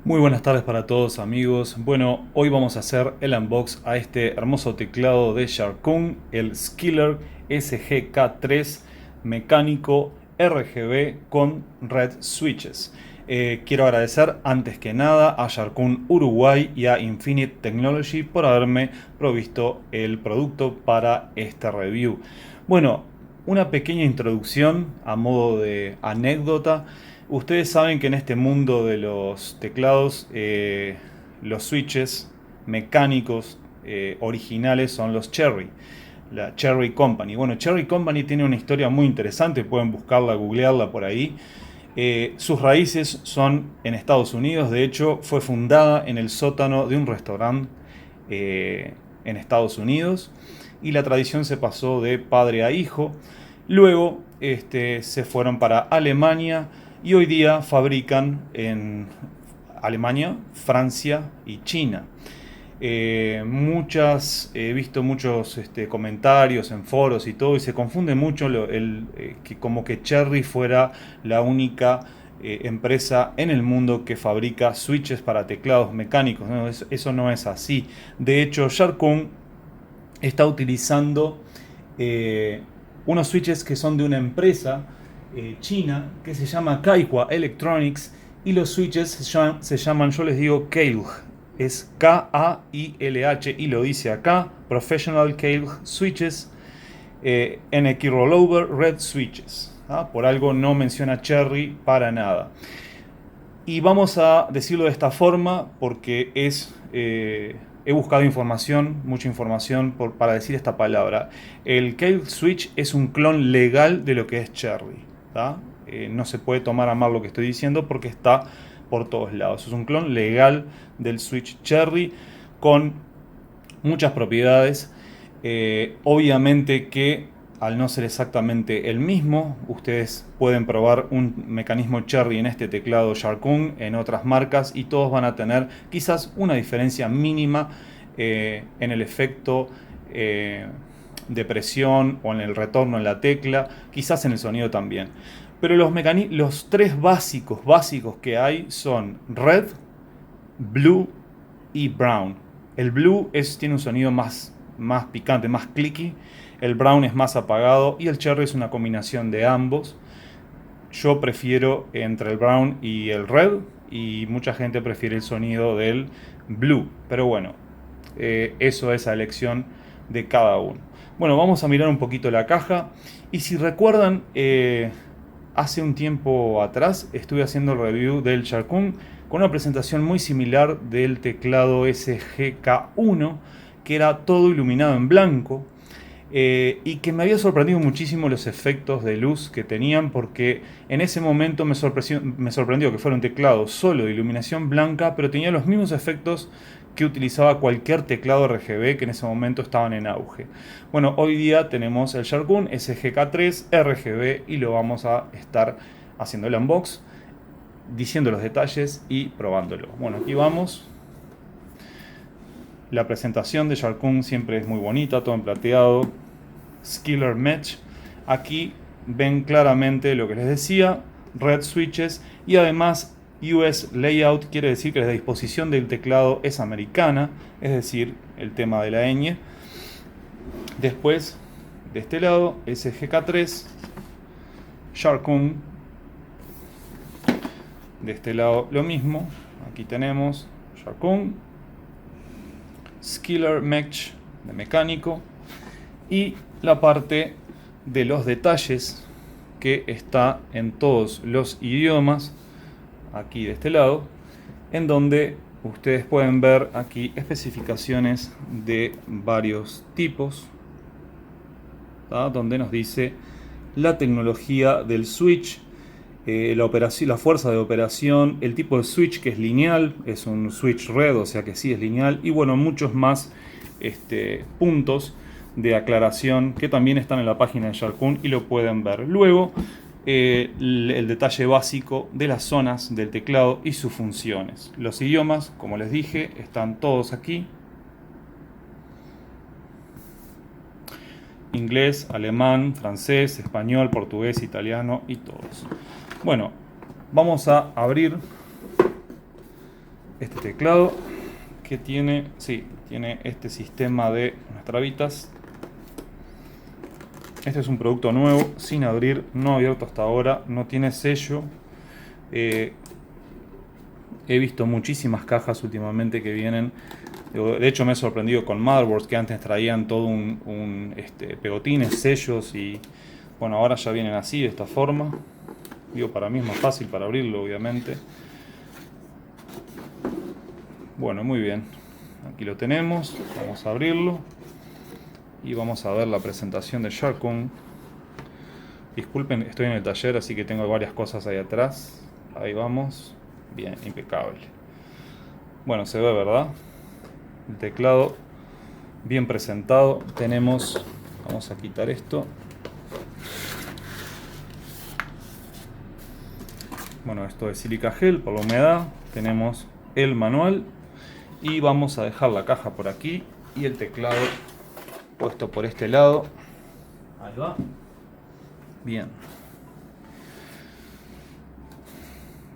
Muy buenas tardes para todos amigos. Bueno, hoy vamos a hacer el unbox a este hermoso teclado de Sharkoon, el Skiller SGK3 mecánico RGB con red switches. Quiero agradecer antes que nada a Sharkoon Uruguay y a Infinite Technology por haberme provisto el producto para este review. Bueno, una pequeña introducción a modo de anécdota. Ustedes saben que en este mundo de los teclados, los switches mecánicos originales son los Cherry, la Cherry Company. Bueno, Cherry Company tiene una historia muy interesante, pueden buscarla, googlearla por ahí. Sus raíces son en Estados Unidos, de hecho fue fundada en el sótano de un restaurante en Estados Unidos y la tradición se pasó de padre a hijo. Luego se fueron para Alemania y hoy día fabrican en Alemania, Francia y China. He visto muchos comentarios en foros y todo, y se confunde mucho que como que Cherry fuera la única empresa en el mundo que fabrica switches para teclados mecánicos, ¿no? Eso no es así. De hecho, Sharkoon está utilizando unos switches que son de una empresa china que se llama Kaihua Electronics, y los switches se llaman, yo les digo, Kailh. Es K-A-I-L-H y lo dice acá, Professional Kailh Switches, NX Rollover Red Switches. Por algo no menciona Cherry para nada. Y vamos a decirlo de esta forma porque he buscado información, mucha información para decir esta palabra. El Kailh Switch es un clon legal de lo que es Cherry. No se puede tomar a mal lo que estoy diciendo porque está por todos lados. Es un clon legal del Switch Cherry con muchas propiedades. Obviamente que al no ser exactamente el mismo, ustedes pueden probar un mecanismo Cherry en este teclado Sharkoon, en otras marcas, y todos van a tener quizás una diferencia mínima en el efecto de presión o en el retorno en la tecla, quizás en el sonido también. Pero los tres básicos que hay son Red, Blue y Brown. El Blue tiene un sonido más picante, más clicky. El Brown es más apagado y el Cherry es una combinación de ambos. Yo prefiero entre el Brown y el Red, y mucha gente prefiere el sonido del Blue. Pero bueno, eso es a elección de cada uno. Bueno, vamos a mirar un poquito la caja. Y si recuerdan, hace un tiempo atrás estuve haciendo el review del Sharkoon con una presentación muy similar del teclado SGK1, que era todo iluminado en blanco, y que me había sorprendido muchísimo los efectos de luz que tenían, porque en ese momento me sorprendió que fuera un teclado solo de iluminación blanca, pero tenía los mismos efectos que utilizaba cualquier teclado RGB que en ese momento estaban en auge. Bueno, hoy día tenemos el Sharkoon SGK3 RGB y lo vamos a estar haciendo el unbox, diciendo los detalles y probándolo. Bueno, aquí vamos. La presentación de Sharkoon siempre es muy bonita, todo en plateado. Skiller Match. Aquí ven claramente lo que les decía, red switches, y además US Layout quiere decir que la disposición del teclado es americana, es decir, el tema de la ñ. Después, de este lado, SGK3, Sharkoon. De este lado lo mismo, aquí tenemos Sharkoon, Skiller Match de mecánico, y la parte de los detalles que está en todos los idiomas, aquí de este lado, en donde ustedes pueden ver aquí especificaciones de varios tipos, donde nos dice la tecnología del switch, la fuerza de operación, el tipo de switch, que es lineal, es un switch red, o sea que sí es lineal, y bueno, muchos más puntos de aclaración que también están en la página de Sharkoon y lo pueden ver. Luego, el detalle básico de las zonas del teclado y sus funciones. Los idiomas, como les dije, están todos aquí: inglés, alemán, francés, español, portugués, italiano y todos. Bueno, vamos a abrir este teclado que tiene, sí, tiene este sistema de unas trabitas. Este es un producto nuevo, sin abrir, no abierto hasta ahora, no tiene sello. He visto muchísimas cajas últimamente que vienen. De hecho me he sorprendido con motherboards que antes traían todo pegotines, sellos y bueno, ahora ya vienen así, de esta forma. Digo, para mí es más fácil para abrirlo, obviamente. Bueno, muy bien. Aquí lo tenemos, vamos a abrirlo y vamos a ver la presentación de Sharkoon. Disculpen, estoy en el taller, así que tengo varias cosas ahí atrás. Ahí vamos. Bien, impecable. Bueno, se ve, ¿verdad? El teclado bien presentado. Tenemos, vamos a quitar esto. Bueno, esto es silica gel por la humedad. Tenemos el manual y vamos a dejar la caja por aquí y el teclado puesto por este lado. Ahí va. Bien.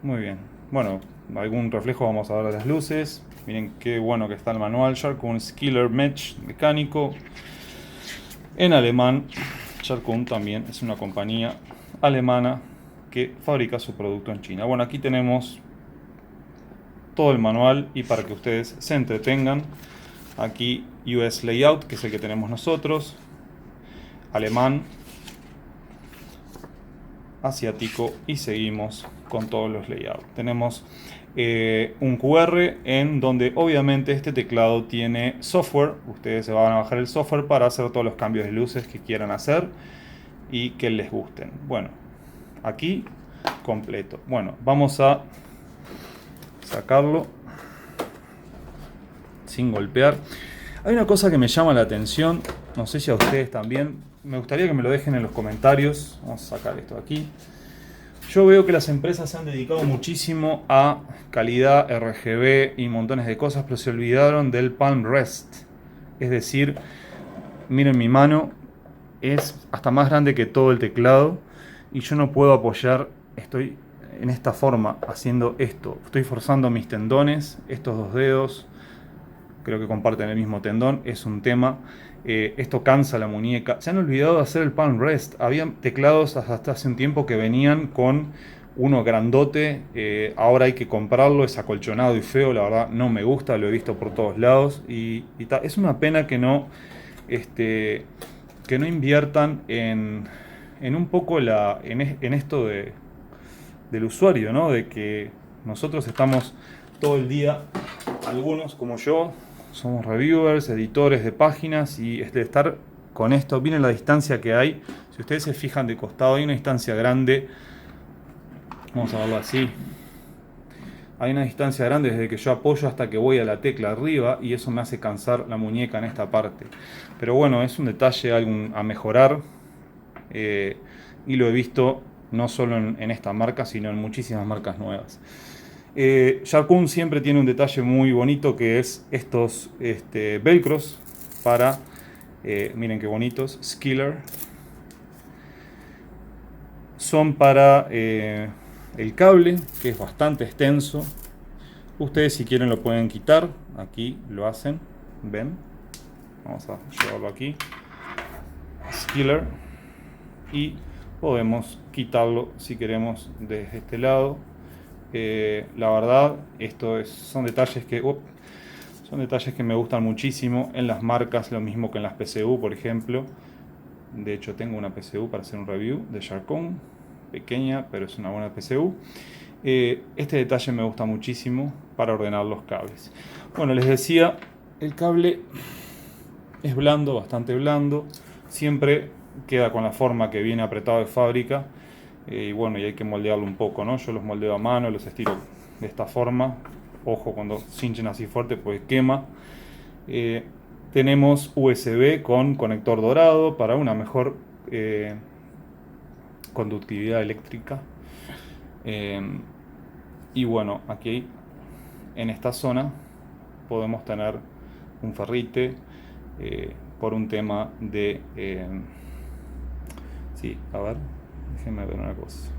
Muy bien. Bueno, algún reflejo vamos a ver de las luces. Miren qué bueno que está el manual. Sharkoon Skiller Mesh mecánico. En alemán. Sharkoon también es una compañía alemana que fabrica su producto en China. Bueno, aquí tenemos todo el manual y para que ustedes se entretengan. Aquí US Layout, que es el que tenemos nosotros. Alemán, asiático y seguimos con todos los layouts. Tenemos un QR en donde obviamente este teclado tiene software. Ustedes se van a bajar el software para hacer todos los cambios de luces que quieran hacer y que les gusten. Bueno, aquí completo. Bueno, vamos a sacarlo sin golpear. Hay una cosa que me llama la atención, no sé si a ustedes también, me gustaría que me lo dejen en los comentarios. Vamos a sacar esto de aquí. Yo veo que las empresas se han dedicado muchísimo a calidad RGB y montones de cosas, pero se olvidaron del palm rest. Es decir, miren mi mano, es hasta más grande que todo el teclado y yo no puedo apoyar, estoy en esta forma haciendo esto. Estoy forzando mis tendones, estos dos dedos. Creo que comparten el mismo tendón, es un tema. Esto cansa la muñeca. Se han olvidado de hacer el palm rest. Había teclados hasta hace un tiempo que venían con uno grandote. Ahora hay que comprarlo, es acolchonado y feo. La verdad no me gusta, lo he visto por todos lados. Es una pena que no inviertan en un poco en esto del usuario, ¿no? De que nosotros estamos todo el día, algunos como yo, somos reviewers, editores de páginas y de estar con esto, miren la distancia que hay. Si ustedes se fijan de costado hay una distancia grande, vamos a verlo así. Hay una distancia grande desde que yo apoyo hasta que voy a la tecla arriba y eso me hace cansar la muñeca en esta parte. Pero bueno, es un detalle a mejorar y lo he visto no solo en esta marca, sino en muchísimas marcas nuevas. Sharkoon siempre tiene un detalle muy bonito que es estos velcros para, miren qué bonitos, Skiller. Son para el cable, que es bastante extenso. Ustedes si quieren lo pueden quitar, aquí lo hacen, ven. Vamos a llevarlo aquí. Skiller. Y podemos quitarlo si queremos desde este lado. La verdad, son detalles que me gustan muchísimo en las marcas, lo mismo que en las PCU, por ejemplo. De hecho, tengo una PCU para hacer un review de Sharkoon, pequeña, pero es una buena PCU. Este detalle me gusta muchísimo para ordenar los cables. Bueno, les decía, el cable es blando, bastante blando. Siempre queda con la forma que viene apretado de fábrica. Y bueno, y hay que moldearlo un poco, ¿no? Yo los moldeo a mano, los estiro de esta forma. Ojo, cuando cinchen así fuerte, pues quema. Tenemos USB con conector dorado para una mejor conductividad eléctrica. Y bueno, aquí en esta zona podemos tener un ferrite por un tema de... sí, a ver, déjenme ver una cosa.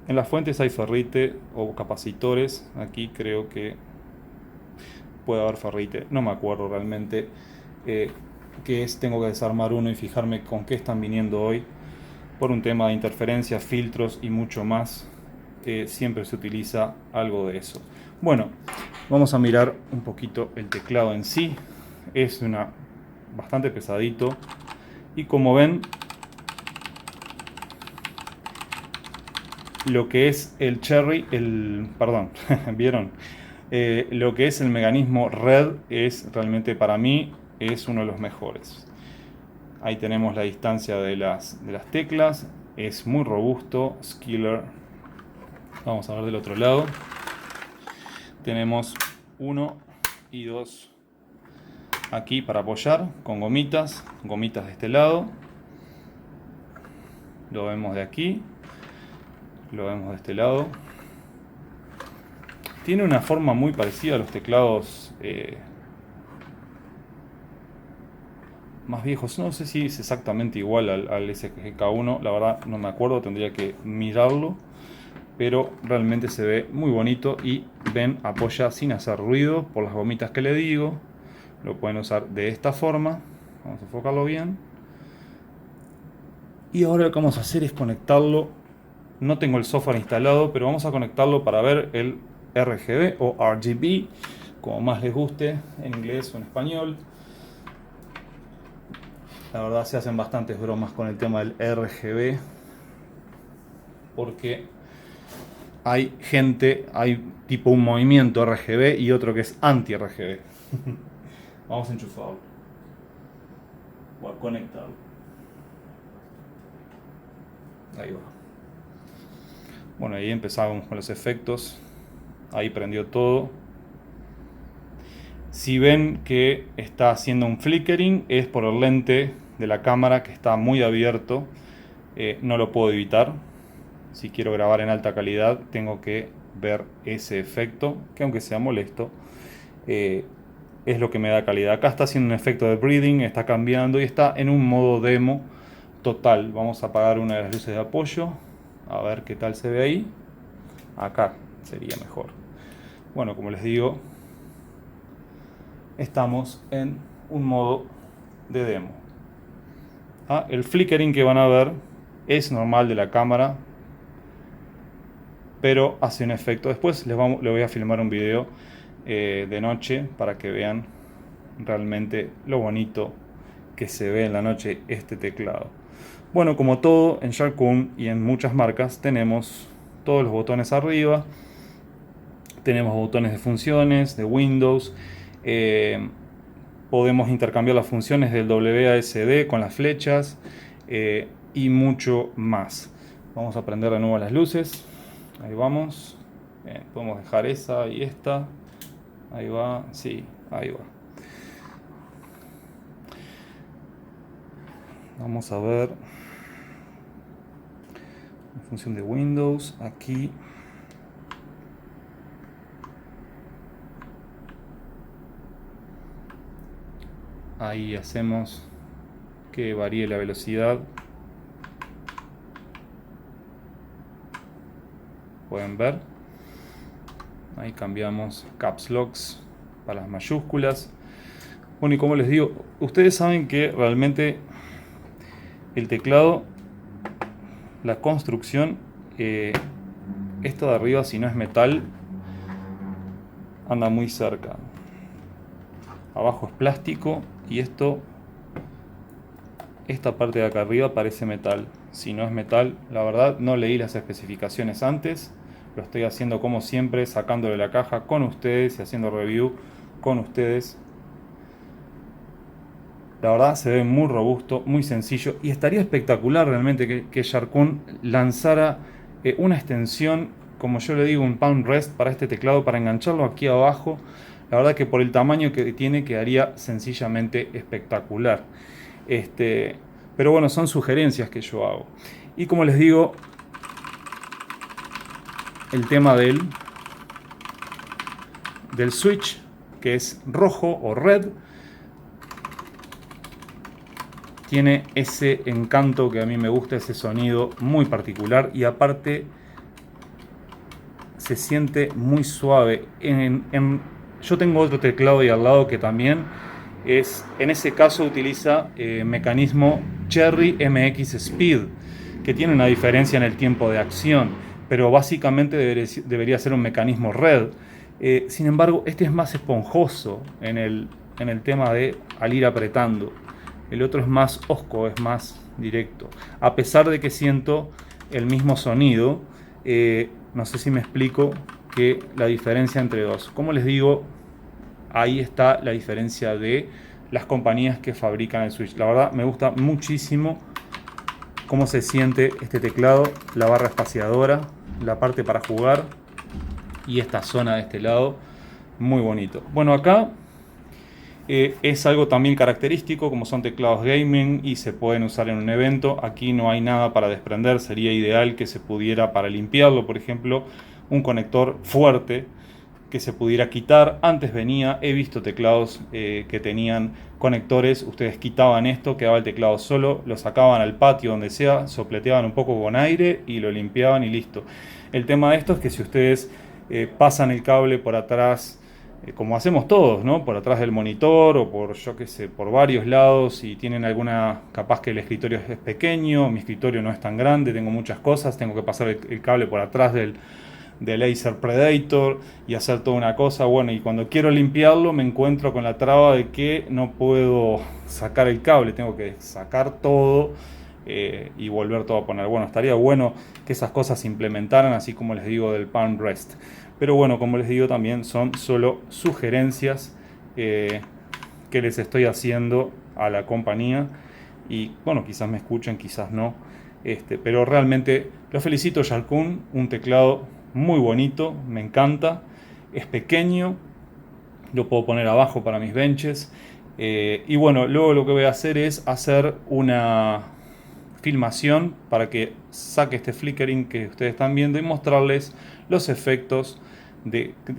En las fuentes hay ferrite o capacitores. Aquí creo que puede haber ferrite. No me acuerdo realmente qué es. Tengo que desarmar uno y fijarme con qué están viniendo hoy. Por un tema de interferencias, filtros y mucho más. Siempre se utiliza algo de eso. Bueno, vamos a mirar un poquito el teclado en sí. Es bastante pesadito. Y como ven, lo que es el Cherry, perdón, ¿vieron? Lo que es el mecanismo Red es realmente, para mí, es uno de los mejores. Ahí tenemos la distancia de las teclas. Es muy robusto, Skiller. Vamos a ver del otro lado. Tenemos 1 y 2 aquí para apoyar con gomitas de este lado. Lo vemos de aquí. Lo vemos de este lado. Tiene una forma muy parecida a los teclados más viejos. No sé si es exactamente igual al SGK1. La verdad no me acuerdo, tendría que mirarlo. Pero realmente se ve muy bonito y ven, apoya sin hacer ruido por las gomitas que le digo. Lo pueden usar de esta forma. Vamos a enfocarlo bien. Y ahora lo que vamos a hacer es conectarlo. No tengo el software instalado, pero vamos a conectarlo para ver el RGB o RGB, como más les guste, en inglés o en español. La verdad se hacen bastantes bromas con el tema del RGB, porque hay tipo un movimiento RGB y otro que es anti-RGB. Vamos a enchufarlo o a conectarlo. Ahí va. Bueno, ahí empezamos con los efectos. Ahí prendió todo. Si ven que está haciendo un flickering, es por el lente de la cámara que está muy abierto. No lo puedo evitar. Si quiero grabar en alta calidad, tengo que ver ese efecto, que aunque sea molesto, es lo que me da calidad. Acá está haciendo un efecto de breathing, está cambiando y está en un modo demo total. Vamos a apagar una de las luces de apoyo, a ver qué tal se ve ahí. Acá sería mejor. Bueno, como les digo, estamos en un modo de demo. El flickering que van a ver es normal de la cámara, pero hace un efecto. Después les voy a filmar un video de noche para que vean realmente lo bonito que se ve en la noche este teclado. Bueno, como todo en Sharkoon y en muchas marcas, tenemos todos los botones arriba. Tenemos botones de funciones, de Windows. Podemos intercambiar las funciones del WASD con las flechas y mucho más. Vamos a prender de nuevo las luces. Ahí vamos. Bien, podemos dejar esa y esta. Ahí va. Sí, ahí va. Vamos a ver la función de Windows aquí. Ahí hacemos que varíe la velocidad. Pueden ver. Ahí cambiamos caps locks para las mayúsculas. Bueno, y como les digo, ustedes saben que realmente el teclado, la construcción, esto de arriba, si no es metal, anda muy cerca. Abajo es plástico y esta parte de acá arriba parece metal. Si no es metal, la verdad no leí las especificaciones antes. Lo estoy haciendo como siempre, sacándole la caja con ustedes y haciendo review con ustedes. La verdad se ve muy robusto, muy sencillo y estaría espectacular realmente que Sharkoon lanzara una extensión, como yo le digo, un palm rest para este teclado, para engancharlo aquí abajo. La verdad que por el tamaño que tiene quedaría sencillamente espectacular. Pero bueno, son sugerencias que yo hago. Y como les digo, el tema del switch, que es rojo o red, tiene ese encanto que a mí me gusta, ese sonido muy particular. Y aparte se siente muy suave. Yo tengo otro teclado ahí al lado que también en ese caso utiliza mecanismo Cherry MX Speed, que tiene una diferencia en el tiempo de acción, pero básicamente debería ser un mecanismo Red. Sin embargo, este es más esponjoso en el tema de al ir apretando. El otro es más hosco, es más directo. A pesar de que siento el mismo sonido, no sé si me explico que la diferencia entre dos. Como les digo, ahí está la diferencia de las compañías que fabrican el Switch. La verdad me gusta muchísimo cómo se siente este teclado, la barra espaciadora, la parte para jugar y esta zona de este lado, muy bonito. Bueno, acá es algo también característico, como son teclados gaming y se pueden usar en un evento. Aquí no hay nada para desprender, sería ideal que se pudiera, para limpiarlo, por ejemplo, un conector fuerte que se pudiera quitar. Antes he visto teclados que tenían conectores, ustedes quitaban esto, quedaba el teclado solo, lo sacaban al patio, donde sea, sopleteaban un poco con aire y lo limpiaban y listo. El tema de esto es que si ustedes pasan el cable por atrás, como hacemos todos, ¿no? Por atrás del monitor o por, yo qué sé, por varios lados, y tienen alguna, capaz que el escritorio es pequeño, mi escritorio no es tan grande, tengo muchas cosas, tengo que pasar el cable por atrás del Acer Predator y hacer toda una cosa. Bueno, y cuando quiero limpiarlo me encuentro con la traba de que no puedo sacar el cable, tengo que sacar todo y volver todo a poner. Bueno, estaría bueno que esas cosas se implementaran, así como les digo del Palm Rest. Pero bueno, como les digo, también son solo sugerencias que les estoy haciendo a la compañía. Y bueno, quizás me escuchen, quizás no. Pero realmente los felicito, Jarkun, un teclado muy bonito, me encanta. Es pequeño, lo puedo poner abajo para mis benches. Y bueno, luego lo que voy a hacer es hacer una filmación para que saque este flickering que ustedes están viendo y mostrarles los efectos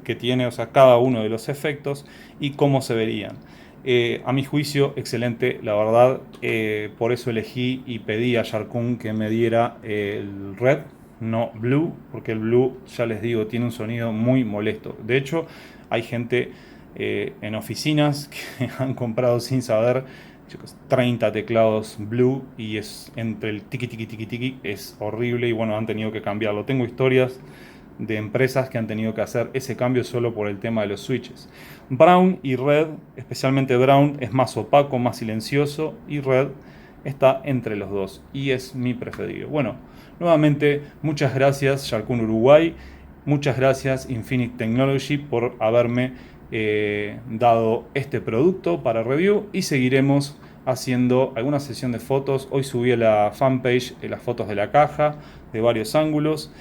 que tiene, o sea, cada uno de los efectos y cómo se verían. A mi juicio, excelente, la verdad, por eso elegí y pedí a Jarkun que me diera el Red, no Blue, porque el Blue, ya les digo, tiene un sonido muy molesto. De hecho, hay gente en oficinas que han comprado sin saber 30 teclados Blue y es entre el tiki tiki tiki tiki, es horrible y bueno, han tenido que cambiarlo. Tengo historias de empresas que han tenido que hacer ese cambio solo por el tema de los switches. Brown y Red, especialmente Brown, es más opaco, más silencioso, y Red está entre los dos y es mi preferido. Bueno, nuevamente muchas gracias Jarkun Uruguay, muchas gracias Infinite Technology por haberme dado este producto para review, y seguiremos haciendo alguna sesión de fotos. Hoy subí a la fanpage las fotos de la caja de varios ángulos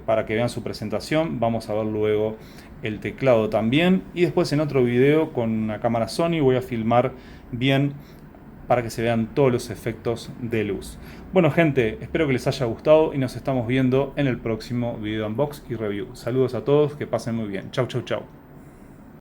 para que vean su presentación. Vamos a ver luego el teclado también, y después en otro video con una cámara Sony voy a filmar bien para que se vean todos los efectos de luz. Bueno gente, espero que les haya gustado y nos estamos viendo en el próximo video unbox y review. Saludos a todos, que pasen muy bien. Chau chau chau.